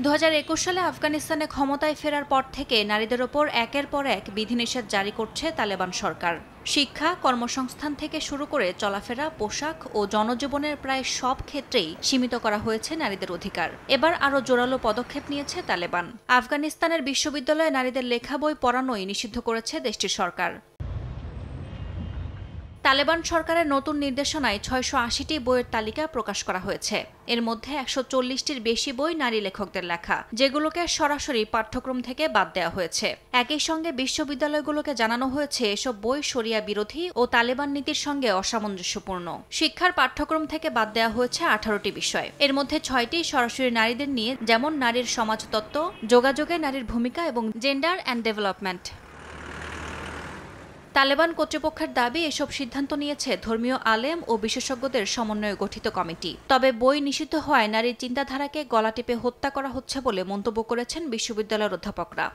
2021 সালে আফগানিস্তানে ক্ষমতায় ফেরার পর থেকে নারীদের ওপর একের পর এক বিধিনিষেধ জারি করছে তালেবান সরকার। শিক্ষা, কর্মসংস্থান থেকে শুরু করে চলাফেরা, পোশাক ও জনজীবনের প্রায় সব ক্ষেত্রেই সীমিত করা হয়েছে নারীদের অধিকার। এবার আরও জোরালো পদক্ষেপ নিয়েছে তালেবান। আফগানিস্তানের বিশ্ববিদ্যালয়ে নারীদের লেখা বই পড়ানোই নিষিদ্ধ করেছে দেশটির সরকার। তালেবান সরকারের নতুন নির্দেশনায় 680টি বইয়ের তালিকা প্রকাশ করা হয়েছে। এর মধ্যে 140টির বেশি বই নারী লেখকদের লেখা, যেগুলোকে সরাসরি পাঠ্যক্রম থেকে বাদ দেওয়া হয়েছে। একই সঙ্গে বিশ্ববিদ্যালয়গুলোকে জানানো হয়েছে এসব বই শরিয়া বিরোধী ও তালেবান নীতির সঙ্গে অসামঞ্জস্যপূর্ণ। শিক্ষার পাঠ্যক্রম থেকে বাদ দেওয়া হয়েছে 18টি বিষয়। এর মধ্যে 6টি সরাসরি নারীদের নিয়ে, যেমন নারীর সমাজতত্ত্ব, যোগাযোগে নারীর ভূমিকা এবং জেন্ডার অ্যান্ড ডেভেলপমেন্ট। তালেবান কর্তৃপক্ষের দাবি, এসব সিদ্ধান্ত নিয়েছে ধর্মীয় আলেম ও বিশেষজ্ঞদের সমন্বয়ে গঠিত কমিটি। তবে বই নিষিদ্ধ হওয়ায় নারীর চিন্তাধারাকে গলা টিপে হত্যা করা হচ্ছে বলে মন্তব্য করেছেন বিশ্ববিদ্যালয়ের অধ্যাপকরা।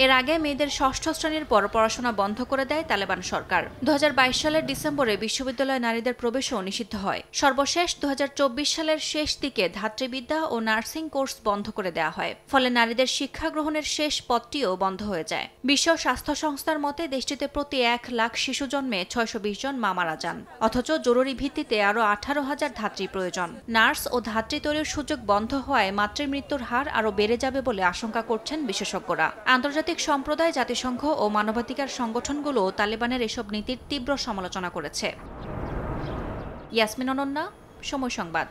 এর আগে মেয়েদের ষষ্ঠ শ্রেণীর পর পড়াশোনা বন্ধ করে দেয় তালেবান সরকার। 2022 সালের ডিসেম্বরে বিশ্ববিদ্যালয়ে নারীদের প্রবেশও নিষিদ্ধ হয়। সর্বশেষ 2024 সালের শেষ দিকে ধাত্রীবিদ্যা ও নার্সিং কোর্স বন্ধ করে দেওয়া হয়। ফলে নারীদের শিক্ষা গ্রহণের শেষ পথটিও বন্ধ হয়ে যায়। বিশ্ব স্বাস্থ্য সংস্থার মতে দেশটিতে প্রতি 1 লাখ শিশু জন্মে 620 জন মা মারা যান। অথচ জরুরি ভিত্তিতে আরও 18,000 ধাত্রী প্রয়োজন। নার্স ও ধাত্রী তৈরির সুযোগ বন্ধ হওয়ায় মাতৃমৃত্যুর হার আরও বেড়ে যাবে বলে আশঙ্কা করছেন বিশেষজ্ঞরা। আন্তর্জাতিক সম্প্রদায়, জাতিসংঘ ও মানবাধিকার সংগঠনগুলো তালেবানের এসব নীতির তীব্র সমালোচনা করেছে। ইয়াসমিন অনন্যা, সময় সংবাদ।